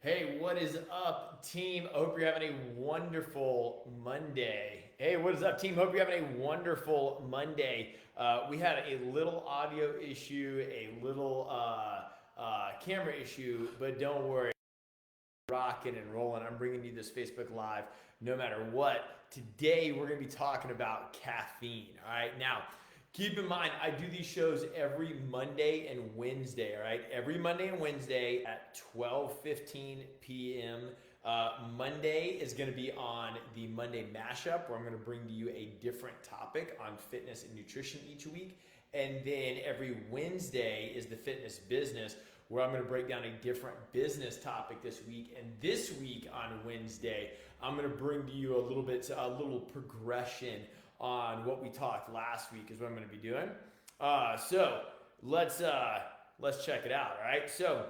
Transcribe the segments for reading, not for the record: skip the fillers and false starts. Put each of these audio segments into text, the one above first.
Hey, what is up, team? Hope you're having a wonderful Monday. Hey, what is up, team? Hope you're having a wonderful Monday. We had a little audio issue, a little camera issue, but don't worry, rocking and rolling. I'm bringing you this Facebook Live no matter what. Today, we're going to be talking about caffeine. All right, now, keep in mind, I do these shows every Monday and Wednesday, all right? Every Monday and Wednesday at 12:15 p.m. Monday is going to be on the Monday Mashup, where I'm going to bring to you a different topic on fitness and nutrition each week. And then every Wednesday is the Fitness Business, where I'm going to break down a different business topic this week. And this week on Wednesday, I'm going to bring to you a little progression on what we talked last week is what I'm going to be doing. So let's check it out. All right. So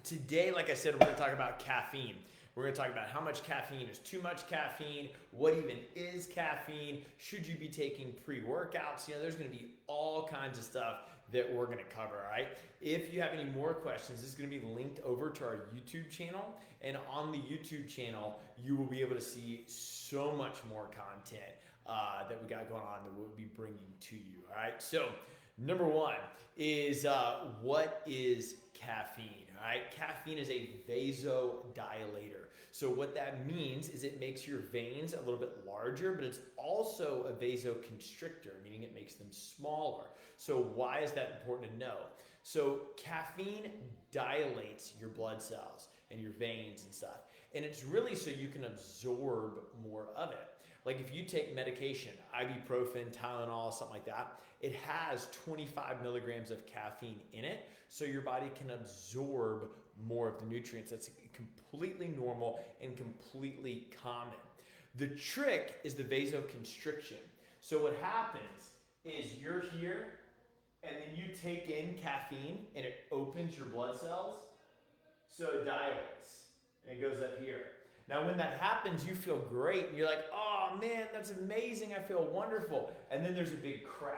today, like I said, we're going to talk about caffeine. We're going to talk about how much caffeine is too much caffeine, what even is caffeine, should you be taking pre-workouts? There's going to be all kinds of stuff that we're going to cover, all right? If you have any more questions, this is going to be linked over to our YouTube channel. And on the YouTube channel, you will be able to see so much more content that we got going on that we'll be bringing to you, all right? So number one is what is caffeine, all right? Caffeine is a vasodilator. So what that means is it makes your veins a little bit larger, but it's also a vasoconstrictor, meaning it makes them smaller. So why is that important to know? So caffeine dilates your blood cells and your veins and stuff. And it's really so you can absorb more of it. Like if you take medication, ibuprofen, Tylenol, something like that, it has 25 milligrams of caffeine in it, so your body can absorb more of the nutrients. That's completely normal and completely common. The trick is the vasoconstriction. So what happens is you're here, and then you take in caffeine, and it opens your blood cells, so it dilates, and it goes up here. Now, when that happens, you feel great, and you're like, oh man, that's amazing, I feel wonderful. And then there's a big crash.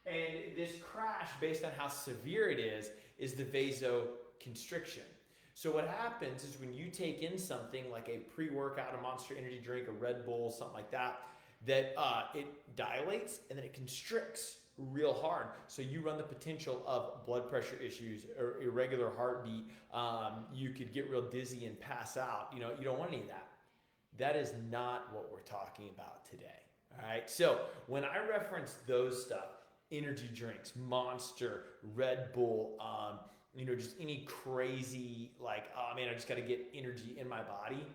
And this crash, based on how severe it is the vasoconstriction. So what happens is when you take in something like a pre-workout, a Monster Energy drink, a Red Bull, something like that, that it dilates and then it constricts real hard. So you run the potential of blood pressure issues or irregular heartbeat. You could get real dizzy and pass out. You don't want any of that. That is not what we're talking about today. All right. So when I reference those stuff, energy drinks, Monster, Red Bull, just any crazy like, oh man, I just got to get energy in my body.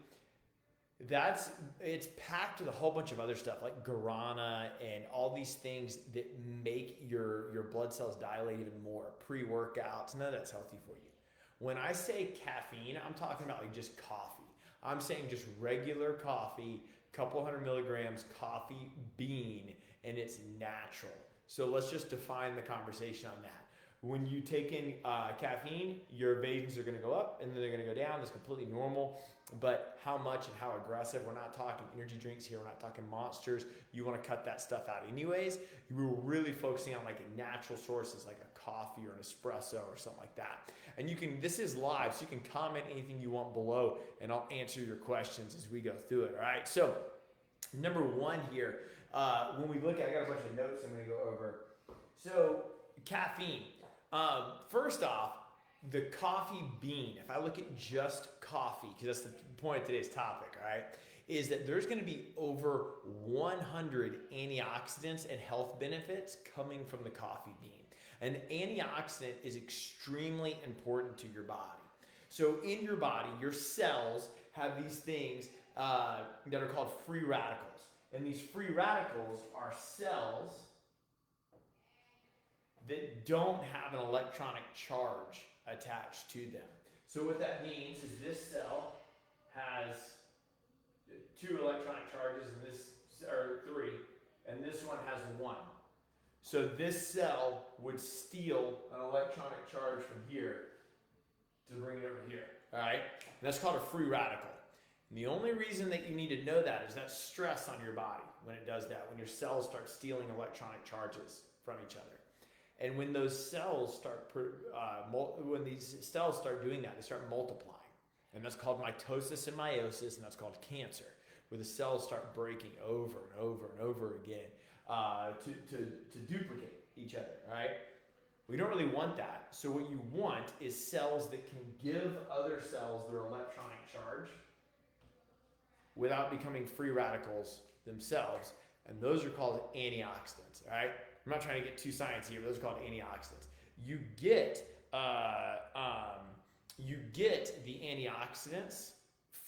It's packed with a whole bunch of other stuff like guarana and all these things that make your blood cells dilate even more. Pre-workouts, none of that's healthy for you. When I say caffeine, I'm talking about like just coffee. I'm saying just regular coffee, couple hundred milligrams, coffee bean, and it's natural. So let's just define the conversation on that. When you take in caffeine, your veins are going to go up and then they're going to go down. That's completely normal. But how much and how aggressive? We're not talking energy drinks here. We're not talking Monsters. You want to cut that stuff out anyways. We're really focusing on like natural sources like a coffee or an espresso or something like that. And this is live, so you can comment anything you want below and I'll answer your questions as we go through it. All right. So number one here, when we look at, I got a bunch of notes I'm going to go over. So caffeine. First off, the coffee bean, if I look at just coffee, because that's the point of today's topic, all right, is that there's going to be over 100 antioxidants and health benefits coming from the coffee bean. An antioxidant is extremely important to your body. So in your body, your cells have these things that are called free radicals. And these free radicals are cells that don't have an electronic charge attached to them. So what that means is this cell has 2 electronic charges or 3, and this one has 1. So this cell would steal an electronic charge from here to bring it over here. All right? And that's called a free radical. And the only reason that you need to know that is that stress on your body when it does that, when your cells start stealing electronic charges from each other. And when those cells when these cells start doing that, they start multiplying. And that's called mitosis and meiosis, and that's called cancer, where the cells start breaking over and over and over again to duplicate each other, right? We don't really want that. So what you want is cells that can give other cells their electronic charge without becoming free radicals themselves. And those are called antioxidants, all right? I'm not trying to get too science here, but those are called antioxidants. You get the antioxidants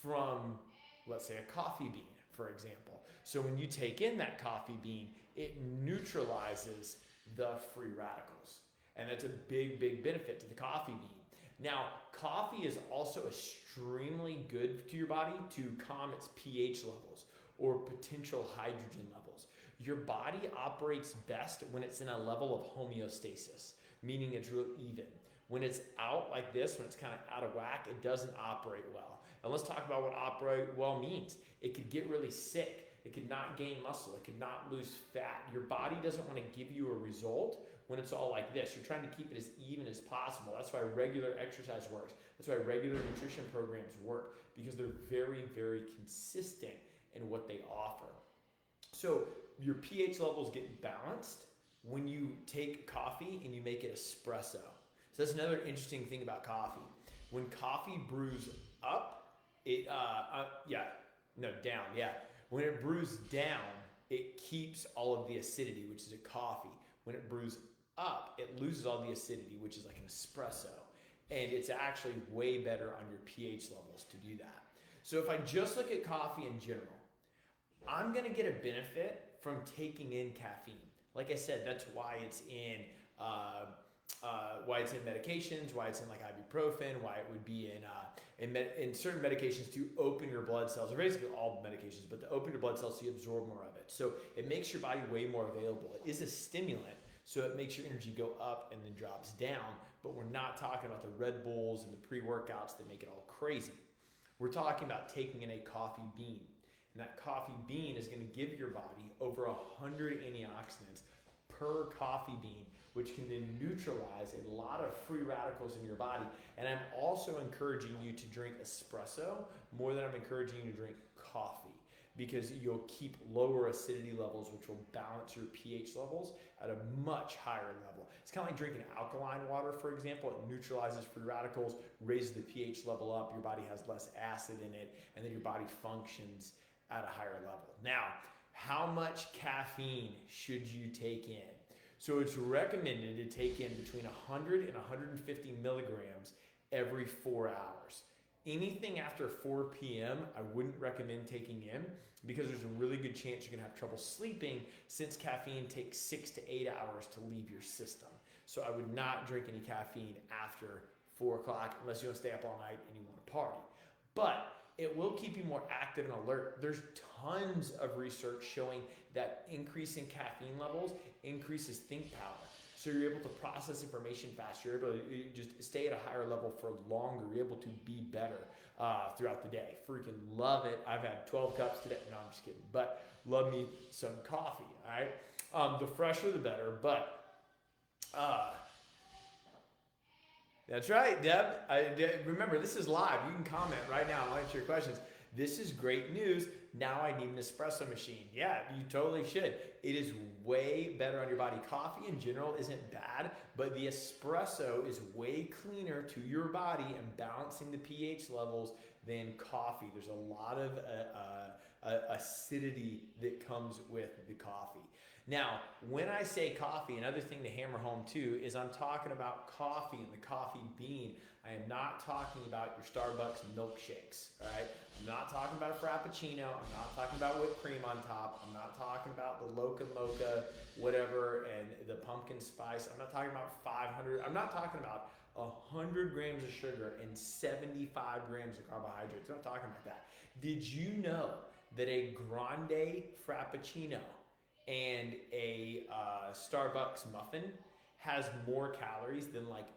from, let's say, a coffee bean, for example. So when you take in that coffee bean, it neutralizes the free radicals. And that's a big, big benefit to the coffee bean. Now, coffee is also extremely good to your body to calm its pH levels or potential hydrogen levels. Your body operates best when it's in a level of homeostasis, meaning it's real even. When it's out like this, when it's kind of out of whack, it doesn't operate well. And let's talk about what operate well means. It could get really sick. It could not gain muscle. It could not lose fat. Your body doesn't want to give you a result when it's all like this. You're trying to keep it as even as possible. That's why regular exercise works. That's why regular nutrition programs work, because they're very, very consistent in what they offer. So your pH levels get balanced when you take coffee and you make it espresso. So that's another interesting thing about coffee. When coffee brews up, When it brews down, it keeps all of the acidity, which is a coffee. When it brews up, it loses all the acidity, which is like an espresso. And it's actually way better on your pH levels to do that. So if I just look at coffee in general, I'm going to get a benefit from taking in caffeine. Like I said, that's why it's in medications, why it's in like ibuprofen, why it would be in certain medications to open your blood cells, or basically all medications, but to open your blood cells so you absorb more of it. So it makes your body way more available. It is a stimulant, so it makes your energy go up and then drops down, but we're not talking about the Red Bulls and the pre-workouts that make it all crazy. We're talking about taking in a coffee bean. And that coffee bean is going to give your body over 100 antioxidants per coffee bean, which can then neutralize a lot of free radicals in your body. And I'm also encouraging you to drink espresso more than I'm encouraging you to drink coffee, because you'll keep lower acidity levels, which will balance your pH levels at a much higher level. It's kind of like drinking alkaline water, for example. It neutralizes free radicals, raises the pH level up, your body has less acid in it, and then your body functions at a higher level. Now, how much caffeine should you take in? So it's recommended to take in between 100 and 150 milligrams every 4 hours. Anything after 4 p.m. I wouldn't recommend taking in, because there's a really good chance you're gonna have trouble sleeping, since caffeine takes 6 to 8 hours to leave your system. So I would not drink any caffeine after 4 o'clock unless you want to stay up all night and you want to party. But it will keep you more active and alert. There's tons of research showing that increasing caffeine levels increases think power. So you're able to process information faster. You're able to just stay at a higher level for longer. You're able to be better throughout the day. Freaking love it. I've had 12 cups today. No, I'm just kidding. But love me some coffee, all right? The fresher, the better. But that's right, Deb. Remember, this is live. You can comment right now. I'll answer your questions. This is great news. Now I need an espresso machine. Yeah, you totally should. It is way better on your body. Coffee in general isn't bad, but the espresso is way cleaner to your body and balancing the pH levels than coffee. There's a lot of acidity that comes with the coffee. Now, when I say coffee, another thing to hammer home too is I'm talking about coffee and the coffee bean. I am not talking about your Starbucks milkshakes, all right? I'm not talking about a Frappuccino. I'm not talking about whipped cream on top. I'm not talking about the Loca Mocha, whatever, and the pumpkin spice. I'm not talking about 500. I'm not talking about 100 grams of sugar and 75 grams of carbohydrates. I'm not talking about that. Did you know that a grande Frappuccino and a Starbucks muffin has more calories than like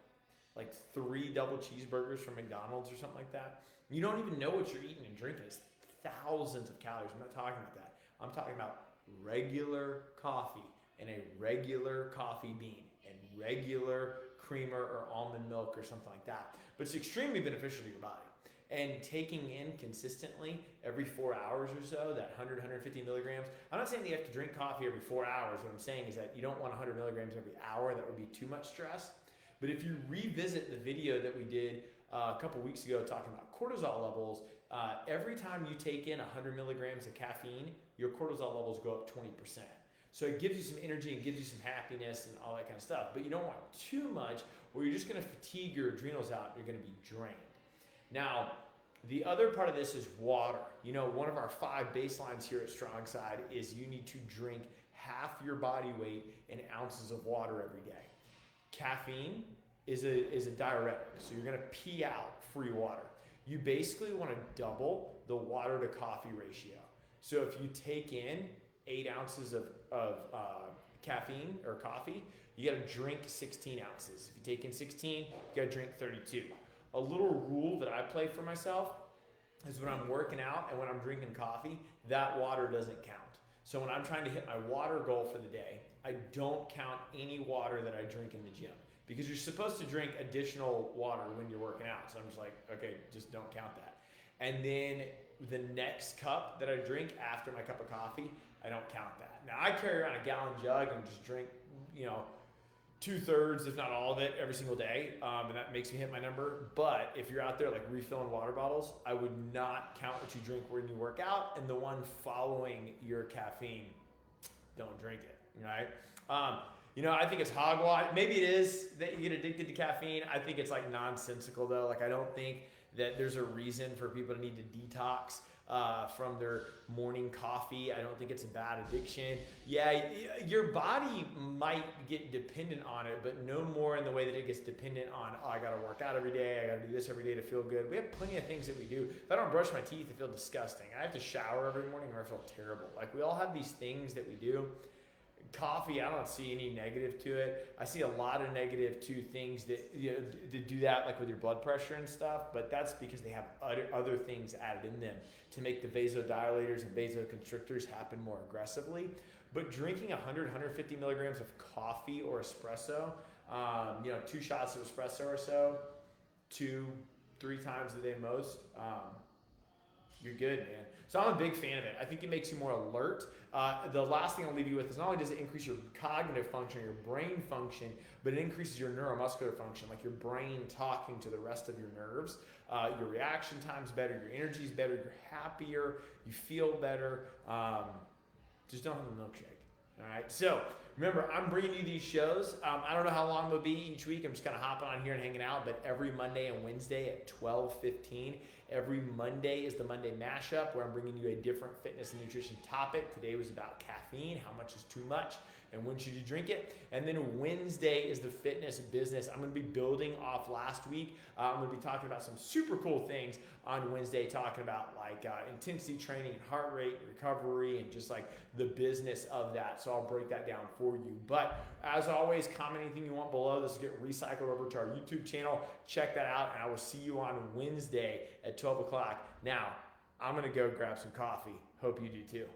3 double cheeseburgers from McDonald's or something like that? You don't even know what you're eating and drinking. It's thousands of calories. I'm not talking about that. I'm talking about regular coffee and a regular coffee bean and regular creamer or almond milk or something like that. But it's extremely beneficial to your body. And taking in consistently every 4 hours or so, that 100, 150 milligrams. I'm not saying that you have to drink coffee every 4 hours. What I'm saying is that you don't want 100 milligrams every hour. That would be too much stress. But if you revisit the video that we did a couple weeks ago talking about cortisol levels, every time you take in 100 milligrams of caffeine, your cortisol levels go up 20%. So it gives you some energy and gives you some happiness and all that kind of stuff. But you don't want too much, or you're just going to fatigue your adrenals out. You're going to be drained. Now, the other part of this is water. You know, one of our 5 baselines here at Strong Side is you need to drink half your body weight in ounces of water every day. Caffeine is a diuretic, so you're going to pee out free water. You basically want to double the water to coffee ratio. So if you take in 8 ounces of caffeine or coffee, you got to drink 16 ounces. If you take in 16, you got to drink 32. A little rule that I play for myself is when I'm working out and when I'm drinking coffee, that water doesn't count. So when I'm trying to hit my water goal for the day, I don't count any water that I drink in the gym, because you're supposed to drink additional water when you're working out. So I'm just like, okay, just don't count that. And then the next cup that I drink after my cup of coffee, I don't count that. Now I carry around a gallon jug and just drink, 2/3, if not all of it, every single day, and that makes me hit my number. But if you're out there like refilling water bottles, I would not count what you drink when you work out, and the one following your caffeine, don't drink it, right? I think it's hogwash. Maybe it is that you get addicted to caffeine. I think it's like nonsensical though. Like I don't think that there's a reason for people to need to detox from their morning coffee. I don't think it's a bad addiction. Yeah, your body might get dependent on it, but no more in the way that it gets dependent on, I got to work out every day. I got to do this every day to feel good. We have plenty of things that we do. If I don't brush my teeth, I feel disgusting. I have to shower every morning or I feel terrible. Like we all have these things that we do. Coffee, I don't see any negative to it. I see a lot of negative to things that do that, like with your blood pressure and stuff, but that's because they have other things added in them to make the vasodilators and vasoconstrictors happen more aggressively. But drinking 100, 150 milligrams of coffee or espresso, 2 shots of espresso or so, 2-3 times a day most, you're good, man. So I'm a big fan of it. I think it makes you more alert. The last thing I'll leave you with is not only does it increase your cognitive function, your brain function, but it increases your neuromuscular function, like your brain talking to the rest of your nerves. Your reaction time's better, your energy's better, you're happier, you feel better. Just don't have a milkshake. All right. So remember, I'm bringing you these shows. I don't know how long they'll be each week. I'm just kind of hopping on here and hanging out, but every Monday and Wednesday at 12:15. Every Monday is the Monday mashup, where I'm bringing you a different fitness and nutrition topic. Today was about caffeine, how much is too much, and when should you drink it. And then Wednesday is the fitness business. I'm going to be building off last week. I'm going to be talking about some super cool things on Wednesday, talking about like intensity training and heart rate recovery and just like the business of that. So I'll break that down for you. But as always, comment anything you want below. This will get recycled over to our YouTube channel. Check that out, and I will see you on Wednesday at 12 o'clock. Now, I'm going to go grab some coffee. Hope you do too.